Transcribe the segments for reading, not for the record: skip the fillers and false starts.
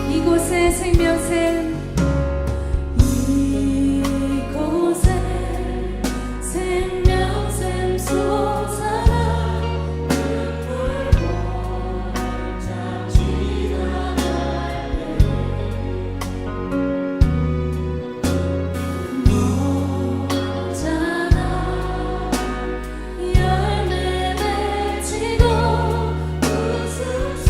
이곳에 생명샘 이곳에 생명샘 솟아라 눈물 볼짝 지나갈 때 모자라 열매 맺히고 웃음소리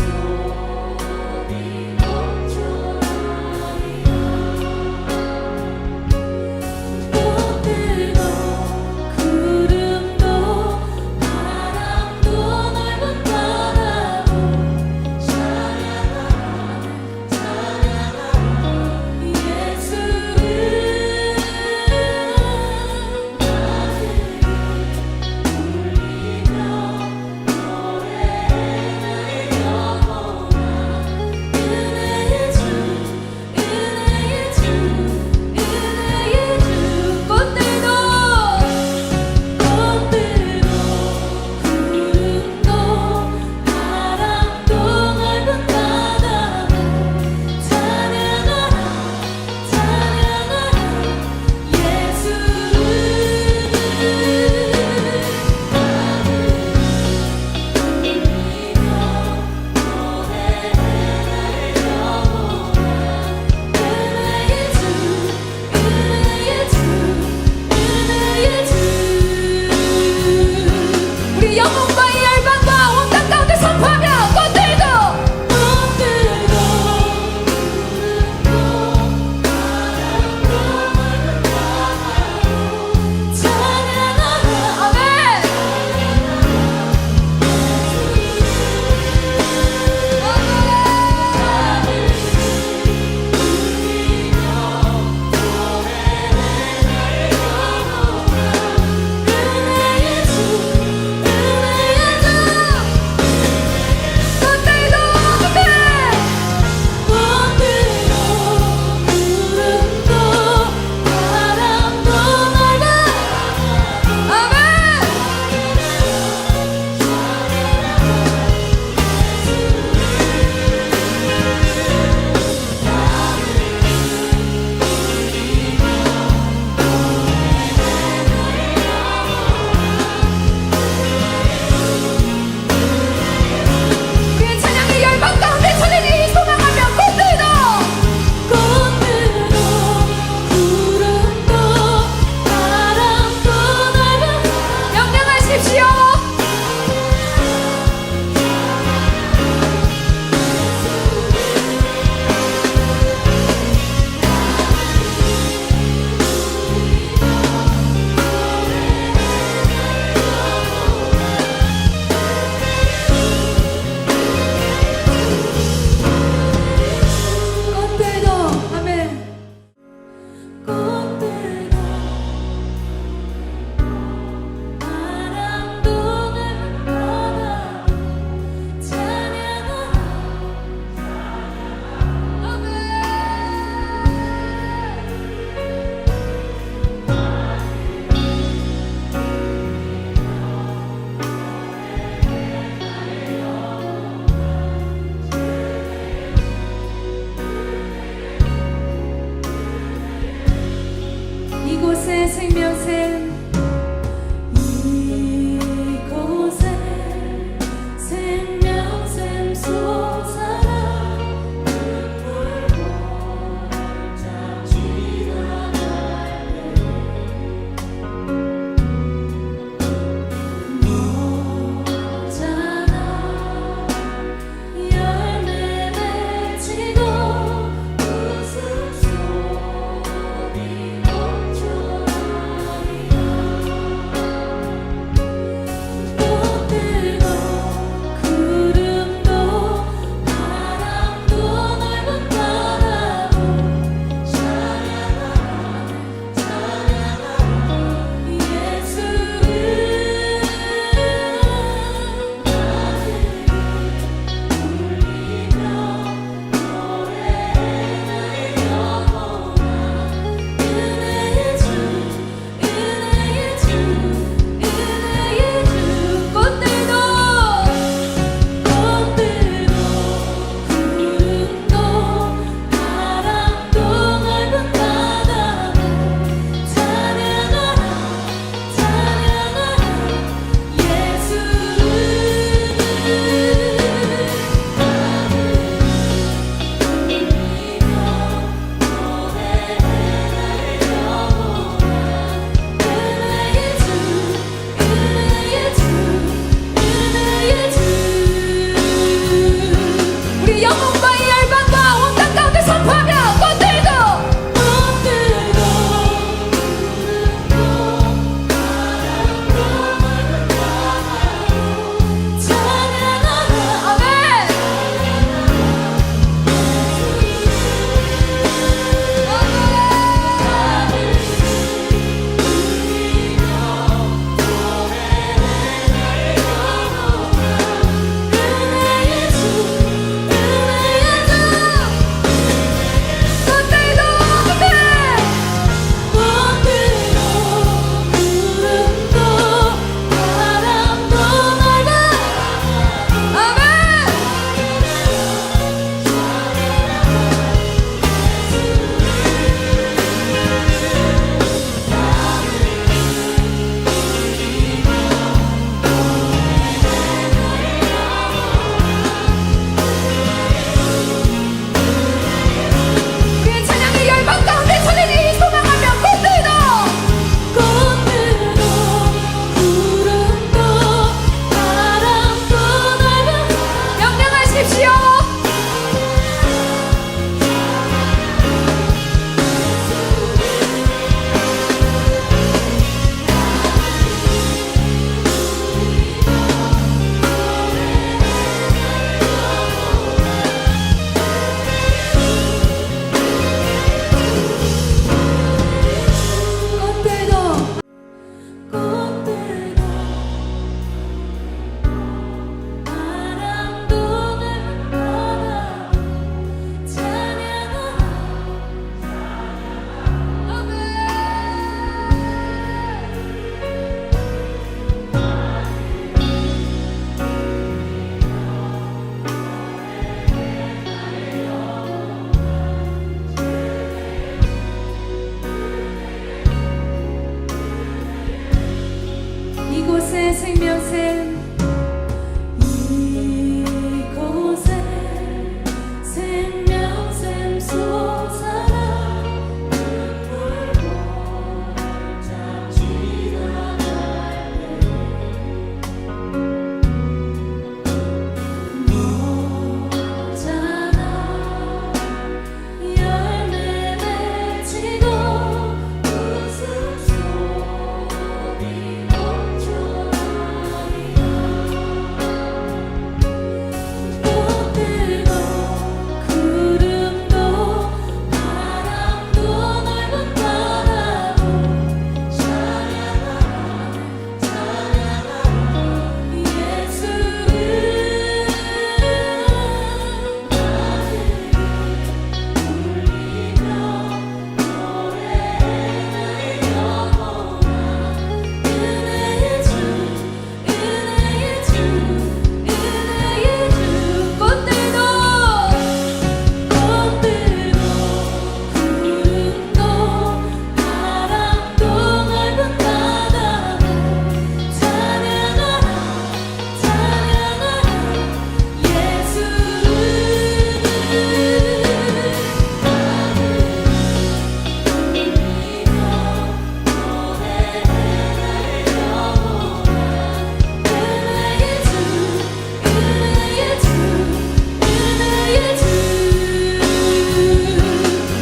이곳에 생명샘 이곳에 생명샘 솟아라 눈물 볼짝 지나갈 때 모자라 열매 맺히고 웃음소리 멈춰라 이곳에 생명샘 이곳에 생명샘 솟아라 눈물 골짝 지나갈 때 너잖아 열매 맺히고 웃음소리 넘쳐나리라 꽃들도 구름도 바람도 넓은 바다도 찬양하라 찬양하라 예수를 울리며 노래해 영원한 은혜의 주 은혜의 주 은혜의 주 꽃들도 구름도 바람도 넓은 바다도 찬양하라 찬양하라 예수를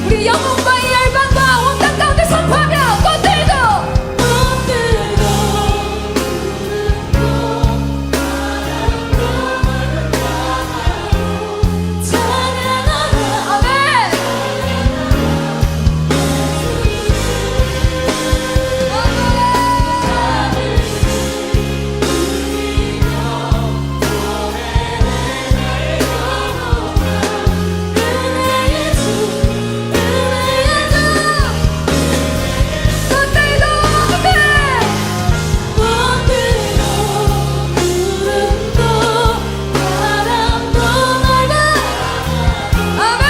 우리 영혼과 이 열방과 온 땅 가운데 선포하며 꽃들도 찬양하라 아멘 은혜의 주 은혜의 주 꽃들도 구름도 바람도 넓은 아멘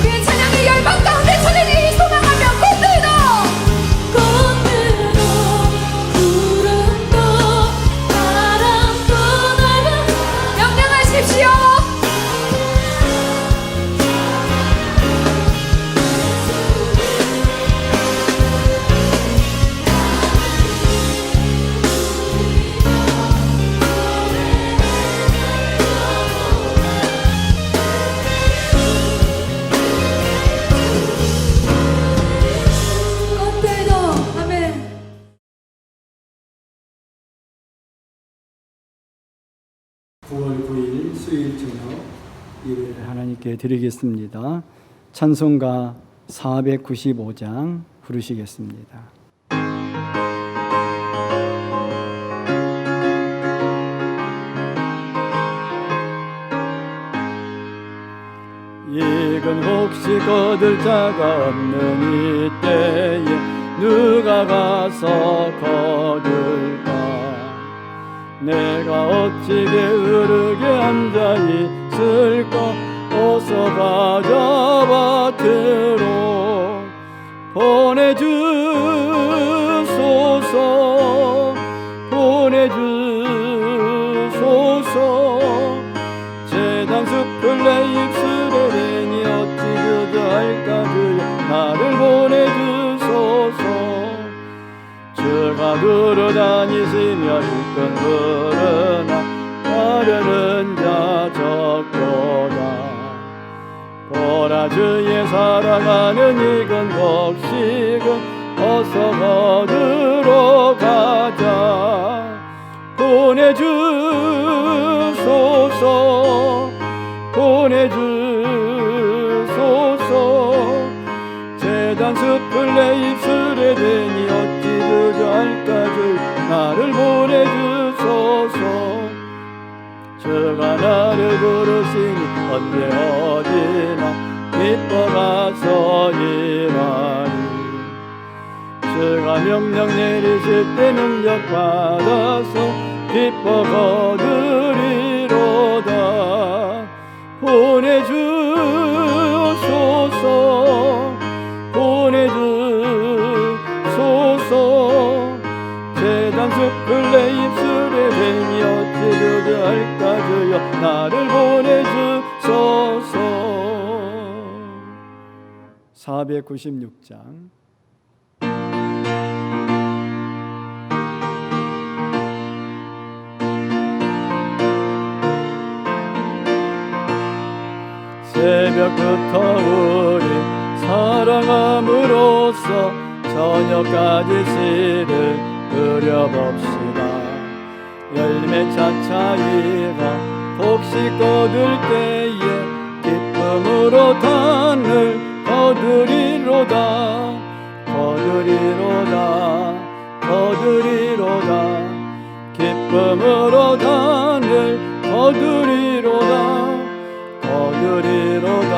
우리의 찬양이 열방 가운데 전해지기 소망하며 꽃들도 구름도 바람도 넓은 명령하십시오 꽃들도 아멘 9월 9일 수요일 저녁 예배를 하나님께 드리겠습니다. 찬송가 495장 부르시겠습니다. 이건 혹시 거둘 자가 없는 이때에 누가 가서 거둘까? 내가 어찌 게으르게 앉아 있을까? 어서 가져와 들어 보내주소서 보내주소서 재단 숲을 내 입술에 대니 어찌 주저할까 주여 나를 보내주소서 주가 두루다니시며 일꾼 부르나 따르는 자 적도다 보라 주의 살아가는 이건 곡식은 어서 거두러 가자 보내주소서 보내주소서 재단 숲을 내 입술에 대니 어찌 주저할까 주 나를 보내주소서 주가 나를 부르시니 언제 어디나 기뻐 가서 일하니 주가 명령 내리실 때 능력 받아서 기뻐 거두리로다. 보내주소서 보내주소서. 재단 숲을 내 입술에 대니 어찌 두려할까 주여 나를 보내주소서. 496장 새벽부터 우리 사랑함으로써 저녁까지 씨를 그려봅시다. 열매 차차이가 독시 거둘 때에 기쁨으로 단을 거두리로다. 거두리로다. 거두리로다. 기쁨으로 단을 거두리로다. 거두리로다.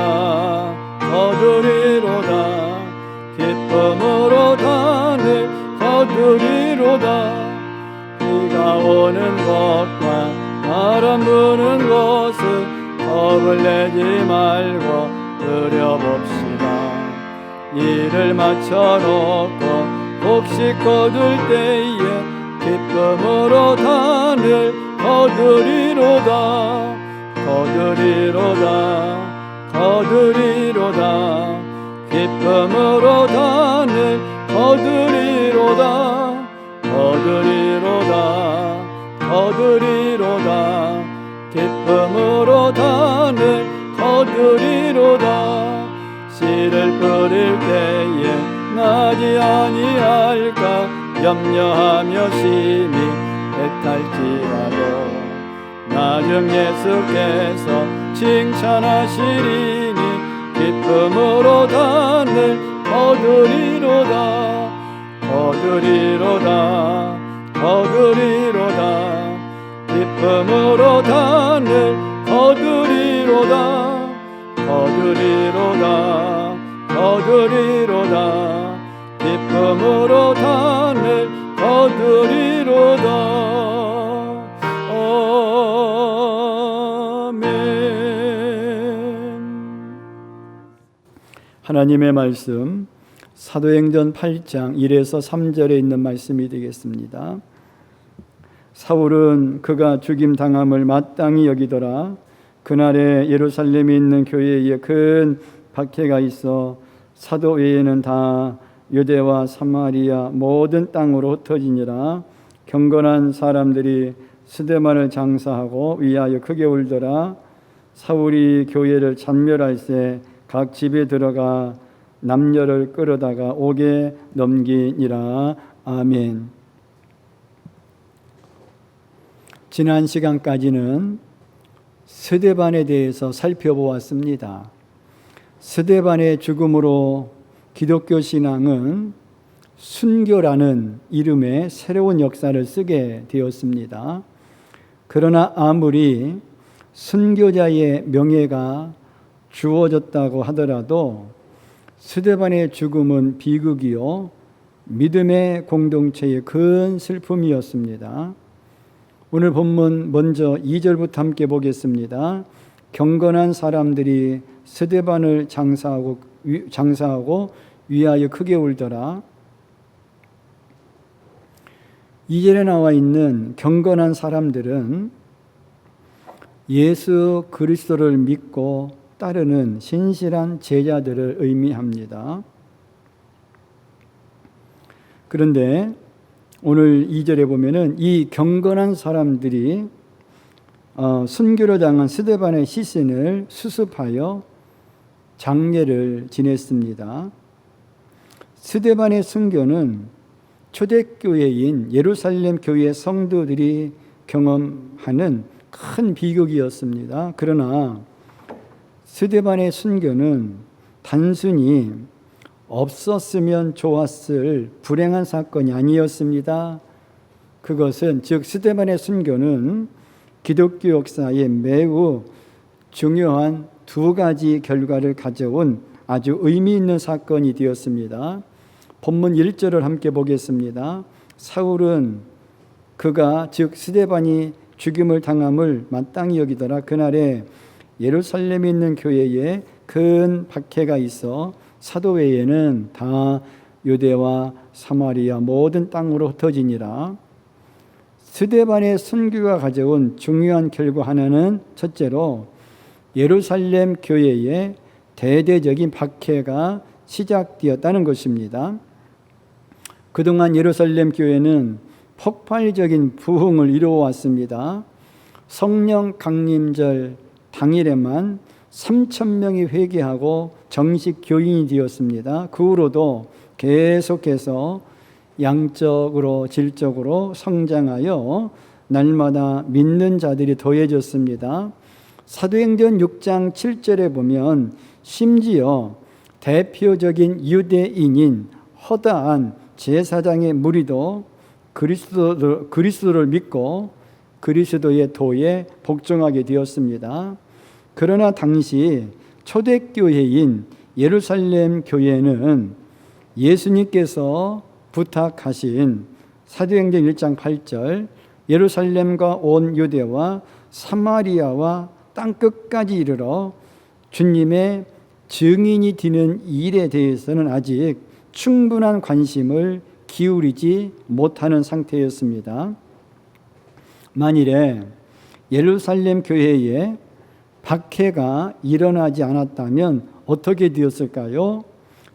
거두리로다. 기쁨으로 단을 거두리로다. 비가 오는 것과 바람 부는 곳은 겁을 내지 말고 그려봅시다. 일을 마쳐놓고 혹시 거둘 때에 기쁨으로 단을 거두리로다. 거두리로다. 거두리로다. 기쁨으로 단을 거두리로다. 거두리로다. 거두리로다. 기쁨으로 단을 거두리로다. 씨를 뿌릴 때에 나지 아니할까 염려하며 심히 애탈지라도 나중 예수께서 칭찬하시리니 기쁨으로 단을 거두리로다. 거두리로다. 거두리로다. 기쁨으로 단을 거두리로다. 거두리로다. 거두리로다. 기쁨으로 단을 거두리로다. 하나님의 말씀 사도행전 8장 1에서 3절에 있는 말씀이 되겠습니다. 사울은 그가 죽임당함을 마땅히 여기더라. 그날에 예루살렘에 있는 교회에 큰 박해가 있어 사도 외에는 다 유대와 사마리아 모든 땅으로 흩어지니라. 경건한 사람들이 스데반을 장사하고 위하여 크게 울더라. 사울이 교회를 잔멸할세 각 집에 들어가 남녀를 끌어다가 옥에 넘기니라. 아멘. 지난 시간까지는 스데반에 대해서 살펴보았습니다. 스데반의 죽음으로 기독교 신앙은 순교라는 이름의 새로운 역사를 쓰게 되었습니다. 그러나 아무리 순교자의 명예가 주어졌다고 하더라도 스데반의 죽음은 비극이요 믿음의 공동체의 큰 슬픔이었습니다. 오늘 본문 먼저 2절부터 함께 보겠습니다. 경건한 사람들이 스데반을 장사하고 위하여 크게 울더라. 2절에 나와 있는 경건한 사람들은 예수 그리스도를 믿고 따르는 신실한 제자들을 의미합니다. 그런데 오늘 2절에 보면은 이 경건한 사람들이 순교로 당한 스데반의 시신을 수습하여 장례를 지냈습니다. 스데반의 순교는 초대교회인 예루살렘 교회 성도들이 경험하는 큰 비극이었습니다. 그러나 스데반의 순교는 단순히 없었으면 좋았을 불행한 사건이 아니었습니다. 그것은 즉 스데반의 순교는 기독교 역사에 매우 중요한 두 가지 결과를 가져온 아주 의미 있는 사건이 되었습니다. 본문 1절을 함께 보겠습니다. 사울은 그가 즉 스데반이 죽임을 당함을 마땅히 여기더라. 그날에 예루살렘에 있는 교회에 큰 박해가 있어 사도 외에는 다 유대와 사마리아 모든 땅으로 흩어지니라. 스데반의 순교가 가져온 중요한 결과 하나는 첫째로 예루살렘 교회에 대대적인 박해가 시작되었다는 것입니다. 그동안 예루살렘 교회는 폭발적인 부흥을 이루어왔습니다. 성령 강림절 당일에만 3,000명이 회개하고 정식 교인이 되었습니다. 그 후로도 계속해서 양적으로 질적으로 성장하여 날마다 믿는 자들이 더해졌습니다. 사도행전 6장 7절에 보면 심지어 대표적인 유대인인 허다한 제사장의 무리도 그리스도를 믿고 그리스도의 도에 복종하게 되었습니다. 그러나 당시 초대교회인 예루살렘 교회는 예수님께서 부탁하신 사도행전 1장 8절 예루살렘과 온 유대와 사마리아와 땅끝까지 이르러 주님의 증인이 되는 일에 대해서는 아직 충분한 관심을 기울이지 못하는 상태였습니다. 만일에 예루살렘 교회에 박해가 일어나지 않았다면 어떻게 되었을까요?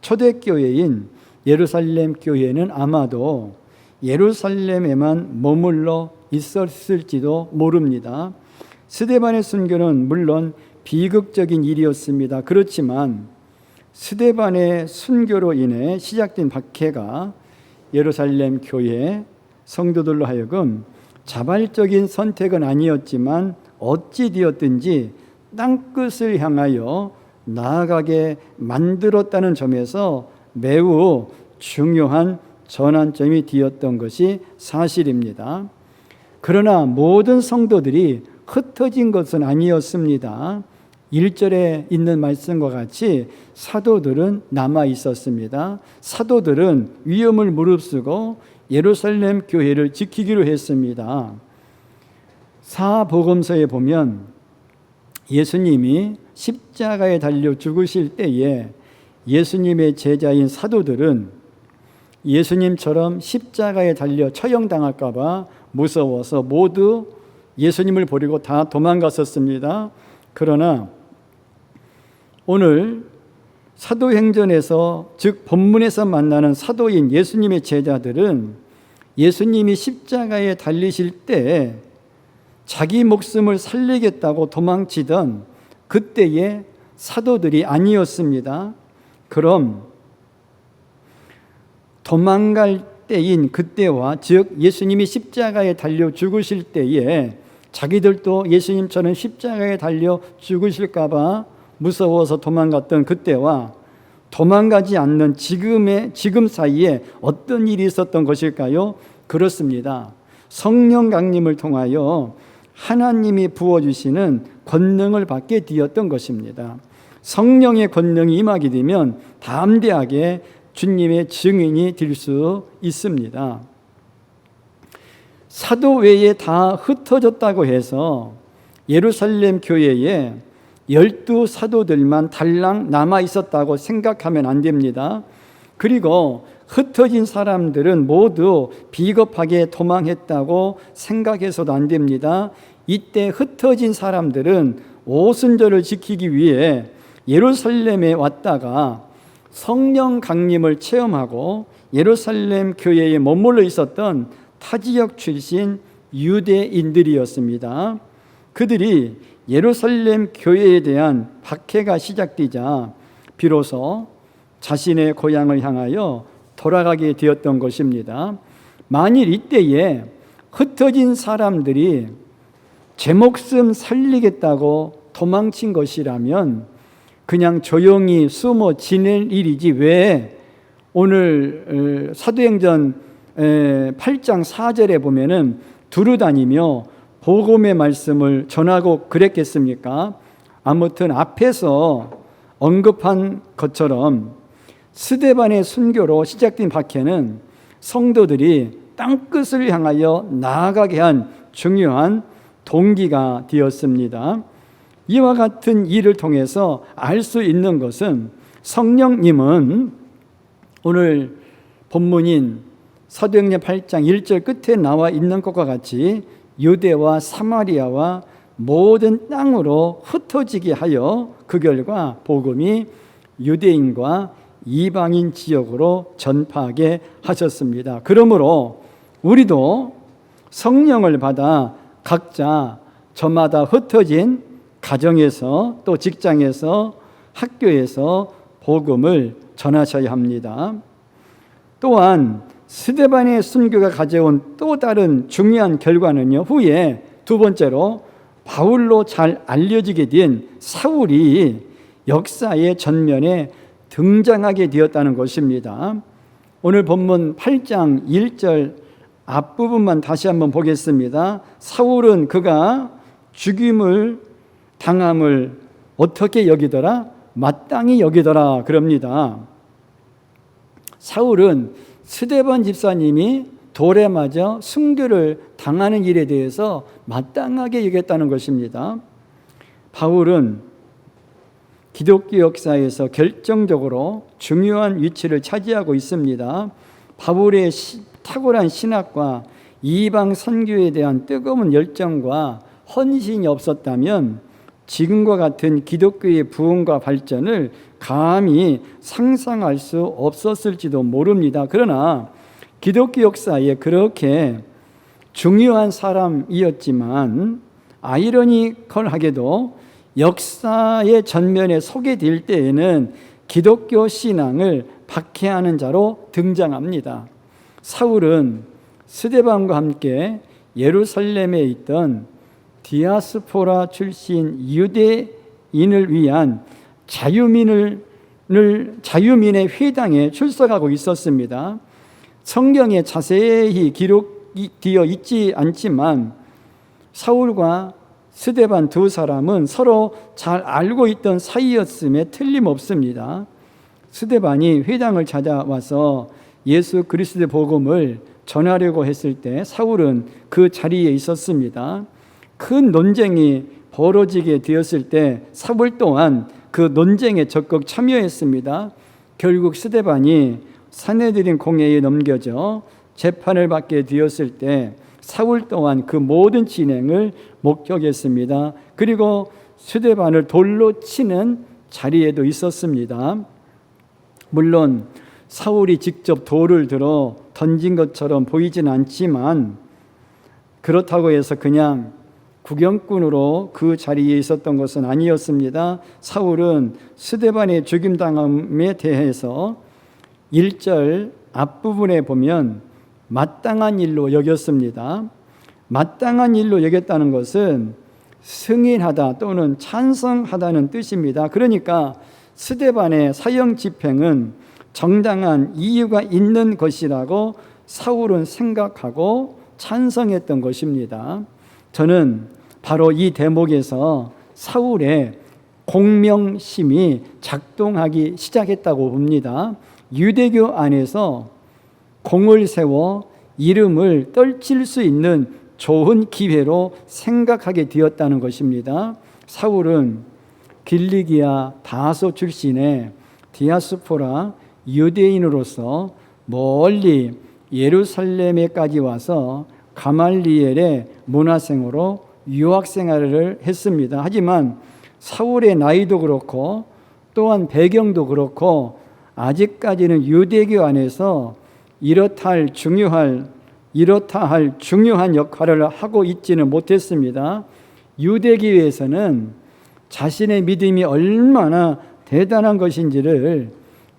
초대교회인 예루살렘 교회는 아마도 예루살렘에만 머물러 있었을지도 모릅니다. 스데반의 순교는 물론 비극적인 일이었습니다. 그렇지만 스데반의 순교로 인해 시작된 박해가 예루살렘 교회 성도들로 하여금 자발적인 선택은 아니었지만 어찌 되었든지 땅끝을 향하여 나아가게 만들었다는 점에서 매우 중요한 전환점이 되었던 것이 사실입니다. 그러나 모든 성도들이 흩어진 것은 아니었습니다. 1절에 있는 말씀과 같이 사도들은 남아 있었습니다. 사도들은 위험을 무릅쓰고 예루살렘 교회를 지키기로 했습니다. 사복음서에 보면 예수님이 십자가에 달려 죽으실 때에 예수님의 제자인 사도들은 예수님처럼 십자가에 달려 처형당할까 봐 무서워서 모두 예수님을 버리고 다 도망갔었습니다. 그러나 오늘 사도행전에서 즉 본문에서 만나는 사도인 예수님의 제자들은 예수님이 십자가에 달리실 때 자기 목숨을 살리겠다고 도망치던 그때의 사도들이 아니었습니다. 그럼 도망갈 때인 그때와 즉 예수님이 십자가에 달려 죽으실 때에 자기들도 예수님처럼 십자가에 달려 죽으실까 봐 무서워서 도망갔던 그때와 도망가지 않는 지금 사이에 어떤 일이 있었던 것일까요? 그렇습니다. 성령 강림을 통하여 하나님이 부어주시는 권능을 받게 되었던 것입니다. 성령의 권능이 임하게 되면 담대하게 주님의 증인이 될 수 있습니다. 사도 외에 다 흩어졌다고 해서 예루살렘 교회에 12사도들만 달랑 남아 있었다고 생각하면 안 됩니다. 그리고 흩어진 사람들은 모두 비겁하게 도망했다고 생각해서도 안 됩니다. 이때 흩어진 사람들은 오순절을 지키기 위해 예루살렘에 왔다가 성령 강림을 체험하고 예루살렘 교회에 머물러 있었던 타지역 출신 유대인들이었습니다. 그들이 예루살렘 교회에 대한 박해가 시작되자 비로소 자신의 고향을 향하여 돌아가게 되었던 것입니다. 만일 이때에 흩어진 사람들이 제 목숨 살리겠다고 도망친 것이라면 그냥 조용히 숨어 지낼 일이지 왜 오늘 사도행전 8장 4절에 보면은 두루다니며 복음의 말씀을 전하고 그랬겠습니까? 아무튼 앞에서 언급한 것처럼 스데반의 순교로 시작된 박해는 성도들이 땅끝을 향하여 나아가게 한 중요한 동기가 되었습니다. 이와 같은 일을 통해서 알 수 있는 것은 성령님은 오늘 본문인 사도행전 8장 1절 끝에 나와 있는 것과 같이 유대와 사마리아와 모든 땅으로 흩어지게 하여 그 결과 복음이 유대인과 이방인 지역으로 전파하게 하셨습니다. 그러므로 우리도 성령을 받아 각자 저마다 흩어진 가정에서 또 직장에서 학교에서 복음을 전하셔야 합니다. 또한 스데반의 순교가 가져온 또 다른 중요한 결과는요, 후에 두 번째로 바울로 잘 알려지게 된 사울이 역사의 전면에 등장하게 되었다는 것입니다. 오늘 본문 8장 1절 앞부분만 다시 한번 보겠습니다. 사울은 그가 죽임을 당함을 어떻게 여기더라? 마땅히 여기더라 그럽니다. 사울은 스데반 집사님이 돌에 맞아 순교를 당하는 일에 대해서 마땅하게 여겼다는 것입니다. 바울은 기독교 역사에서 결정적으로 중요한 위치를 차지하고 있습니다. 바울의 탁월한 신학과 이방 선교에 대한 뜨거운 열정과 헌신이 없었다면 지금과 같은 기독교의 부흥과 발전을 감히 상상할 수 없었을지도 모릅니다. 그러나 기독교 역사에 그렇게 중요한 사람이었지만 아이러니컬하게도 역사의 전면에 서게 될 때에는 기독교 신앙을 박해하는 자로 등장합니다. 사울은 스데반과 함께 예루살렘에 있던 디아스포라 출신 유대인을 위한 자유민의 회당에 출석하고 있었습니다. 성경에 자세히 기록되어 있지 않지만 사울과 스데반 두 사람은 서로 잘 알고 있던 사이였음에 틀림없습니다. 스데반이 회당을 찾아와서 예수 그리스도의 복음을 전하려고 했을 때 사울은 그 자리에 있었습니다. 큰 논쟁이 벌어지게 되었을 때 사울 또한 그 논쟁에 적극 참여했습니다. 결국 스데반이 산헤드린 공회에 넘겨져 재판을 받게 되었을 때 사울 또한 그 모든 진행을 목격했습니다. 그리고 스데반을 돌로 치는 자리에도 있었습니다. 물론 사울이 직접 돌을 들어 던진 것처럼 보이진 않지만 그렇다고 해서 그냥 구경꾼으로 그 자리에 있었던 것은 아니었습니다. 사울은 스데반의 죽임당함에 대해서 1절 앞부분에 보면 마땅한 일로 여겼습니다. 마땅한 일로 여겼다는 것은 승인하다 또는 찬성하다는 뜻입니다. 그러니까 스데반의 사형 집행은 정당한 이유가 있는 것이라고 사울은 생각하고 찬성했던 것입니다. 저는 바로 이 대목에서 사울의 공명심이 작동하기 시작했다고 봅니다. 유대교 안에서 공을 세워 이름을 떨칠 수 있는 좋은 기회로 생각하게 되었다는 것입니다. 사울은 길리기아 다소 출신의 디아스포라 유대인으로서 멀리 예루살렘에까지 와서 가말리엘의 문화생으로 유학생활을 했습니다. 하지만 사울의 나이도 그렇고 또한 배경도 그렇고 아직까지는 유대교 안에서 이렇다 할 중요한 역할을 하고 있지는 못했습니다. 유대교에서는 자신의 믿음이 얼마나 대단한 것인지를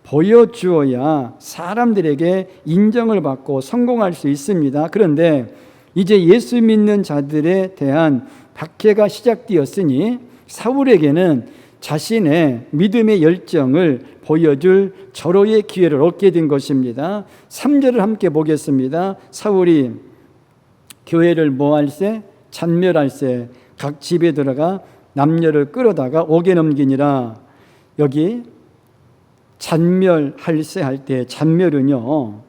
보여주어야 사람들에게 인정을 받고 성공할 수 있습니다. 그런데 이제 예수 믿는 자들에 대한 박해가 시작되었으니 사울에게는 자신의 믿음의 열정을 보여줄 절호의 기회를 얻게 된 것입니다. 3절을 함께 보겠습니다. 사울이 교회를 모할세 찬멸할세 각 집에 들어가 남녀를 끌어다가 옥에 넘기니라. 여기 잔멸할세 할 때 잔멸은요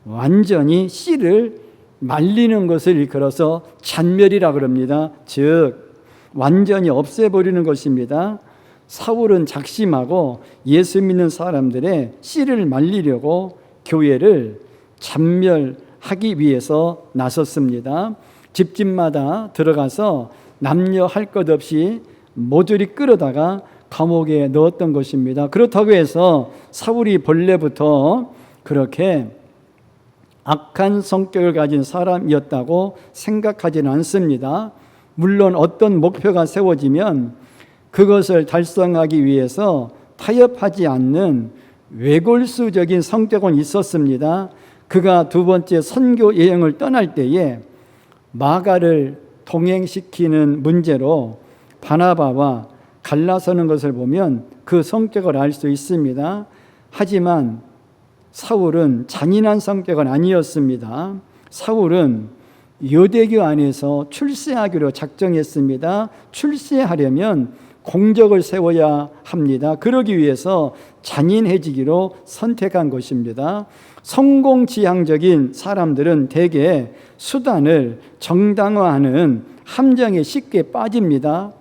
완전히 씨를 말리는 것을 일컬어서 잔멸이라 그럽니다. 즉 완전히 없애버리는 것입니다. 사울은 작심하고 예수 믿는 사람들의 씨를 말리려고 교회를 잔멸하기 위해서 나섰습니다. 집집마다 들어가서 남녀 할 것 없이 모조리 끌어다가 감옥에 넣었던 것입니다. 그렇다고 해서 사울이 본래부터 그렇게 악한 성격을 가진 사람이었다고 생각하지는 않습니다. 물론 어떤 목표가 세워지면 그것을 달성하기 위해서 타협하지 않는 외골수적인 성격은 있었습니다. 그가 두 번째 선교 여행을 떠날 때에 마가를 동행시키는 문제로 바나바와 갈라서는 것을 보면 그 성격을 알 수 있습니다. 하지만 사울은 잔인한 성격은 아니었습니다. 사울은 유대교 안에서 출세하기로 작정했습니다. 출세하려면 공적을 세워야 합니다. 그러기 위해서 잔인해지기로 선택한 것입니다. 성공지향적인 사람들은 대개 수단을 정당화하는 함정에 쉽게 빠집니다.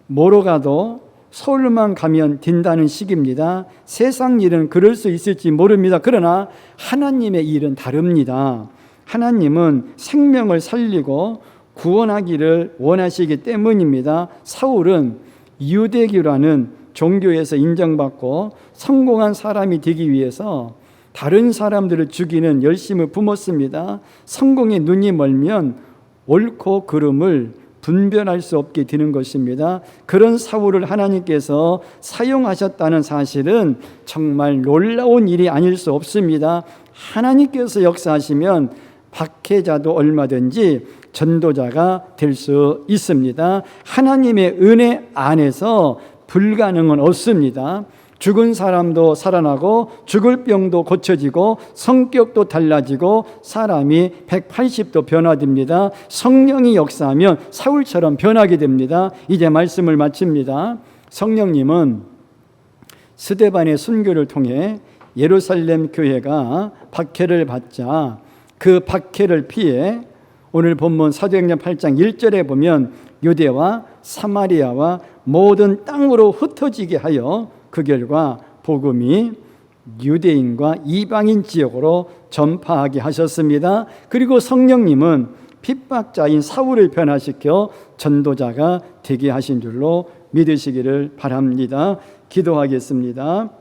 뭐로 가도 서울만 가면 된다는 식입니다. 세상 일은 그럴 수 있을지 모릅니다. 그러나 하나님의 일은 다릅니다. 하나님은 생명을 살리고 구원하기를 원하시기 때문입니다. 사울은 유대교라는 종교에서 인정받고 성공한 사람이 되기 위해서 다른 사람들을 죽이는 열심을 품었습니다. 성공에 눈이 멀면 옳고 그름을 분별할 수 없게 되는 것입니다. 그런 사울을 하나님께서 사용하셨다는 사실은 정말 놀라운 일이 아닐 수 없습니다. 하나님께서 역사하시면 박해자도 얼마든지 전도자가 될 수 있습니다. 하나님의 은혜 안에서 불가능은 없습니다. 죽은 사람도 살아나고 죽을 병도 고쳐지고 성격도 달라지고 사람이 180도 변화됩니다. 성령이 역사하면 사울처럼 변하게 됩니다. 이제 말씀을 마칩니다. 성령님은 스데반의 순교를 통해 예루살렘 교회가 박해를 받자 그 박해를 피해 오늘 본문 사도행전 8장 1절에 보면 유대와 사마리아와 모든 땅으로 흩어지게 하여 그 결과 복음이 유대인과 이방인 지역으로 전파하게 하셨습니다. 그리고 성령님은 핍박자인 사울을 변화시켜 전도자가 되게 하신 줄로 믿으시기를 바랍니다. 기도하겠습니다.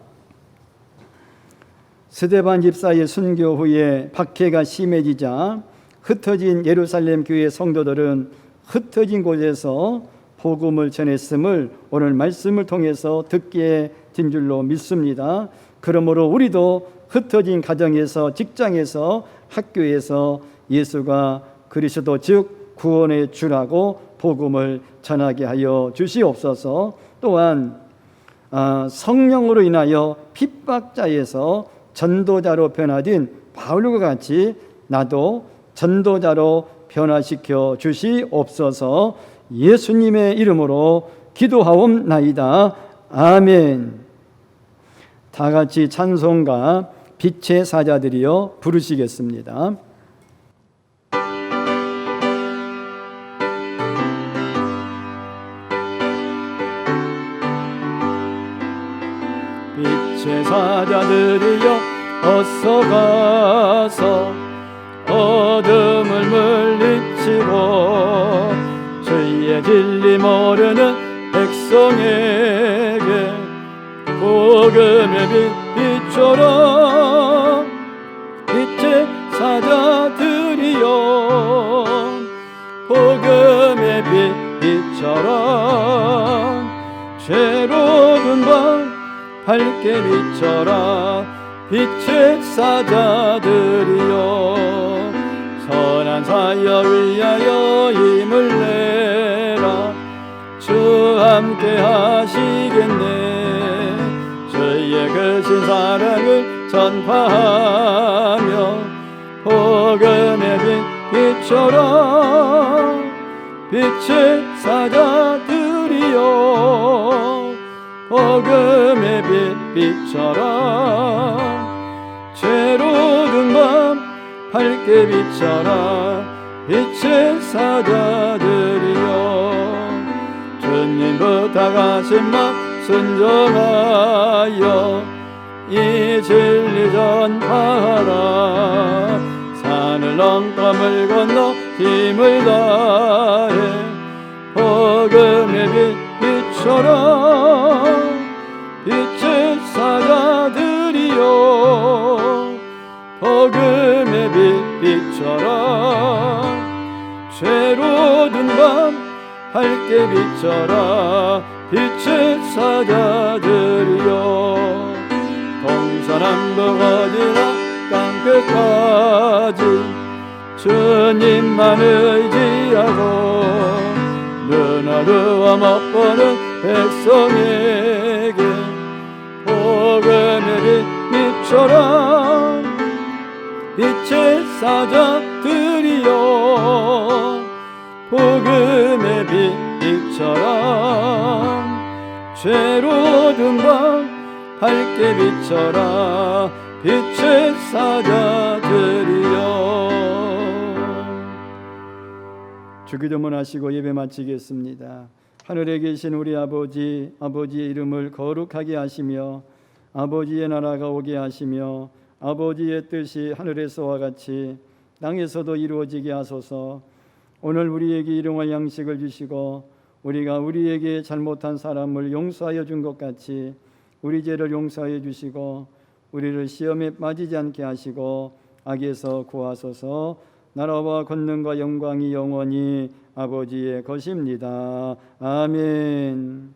스데반 집사의 순교 후에 박해가 심해지자 흩어진 예루살렘 교회 성도들은 흩어진 곳에서 복음을 전했음을 오늘 말씀을 통해서 듣게 된 줄로 믿습니다. 그러므로 우리도 흩어진 가정에서, 직장에서, 학교에서 예수가 그리스도 즉 구원의 주라고 복음을 전하게 하여 주시옵소서. 또한 성령으로 인하여 핍박자에서 전도자로 변화된 바울과 같이 나도 전도자로 변화시켜 주시옵소서. 예수님의 이름으로 기도하옵나이다. 아멘. 다 같이 찬송가 빛의 사자들이여 부르시겠습니다. 빛의 사자들이여 어서 가서 어둠을 물리치고 주의 진리 모르는 백성에게 복음의 빛처럼 빛의 사자들이여 복음의 빛처럼 죄로운 밤 밝게 비춰라 빛의 사자들이여 선한 사역 위하여 힘을 내라 주 함께 하시겠네 주의 크신 사랑을 전파하며 복음의 빛처럼 빛의 사자들이여 복음의 비춰라 죄로 든 밤 밝게 비춰라 빛의 사자들이여 주님 부탁하신 마 순종하여 이 진리 전파하라 산을 넘감을 건너 힘을 다해 복음의 빛 비춰라 빛의 사자들이여 복음의 빛 비춰라 죄로 든 밤 밝게 비춰라 빛의 사자들이여 동서남북 어디나 땅끝까지 주님만 의지하고 눈하루와 못보는 백성에게 복음의 빛 비춰라 빛의 사자들이여 복음의 빛 비춰라 죄로 든 밤 밝게 비춰라 빛의 사자들이여. 주기도문 하시고 예배 마치겠습니다. 하늘에 계신 우리 아버지, 아버지의 이름을 거룩하게 하시며 아버지의 나라가 오게 하시며 아버지의 뜻이 하늘에서와 같이 땅에서도 이루어지게 하소서. 오늘 우리에게 일용할 양식을 주시고 우리가 우리에게 잘못한 사람을 용서하여 준 것 같이 우리 죄를 용서하여 주시고 우리를 시험에 빠지지 않게 하시고 악에서 구하소서. 나라와 권능과 영광이 영원히 아버지의 것입니다. 아멘.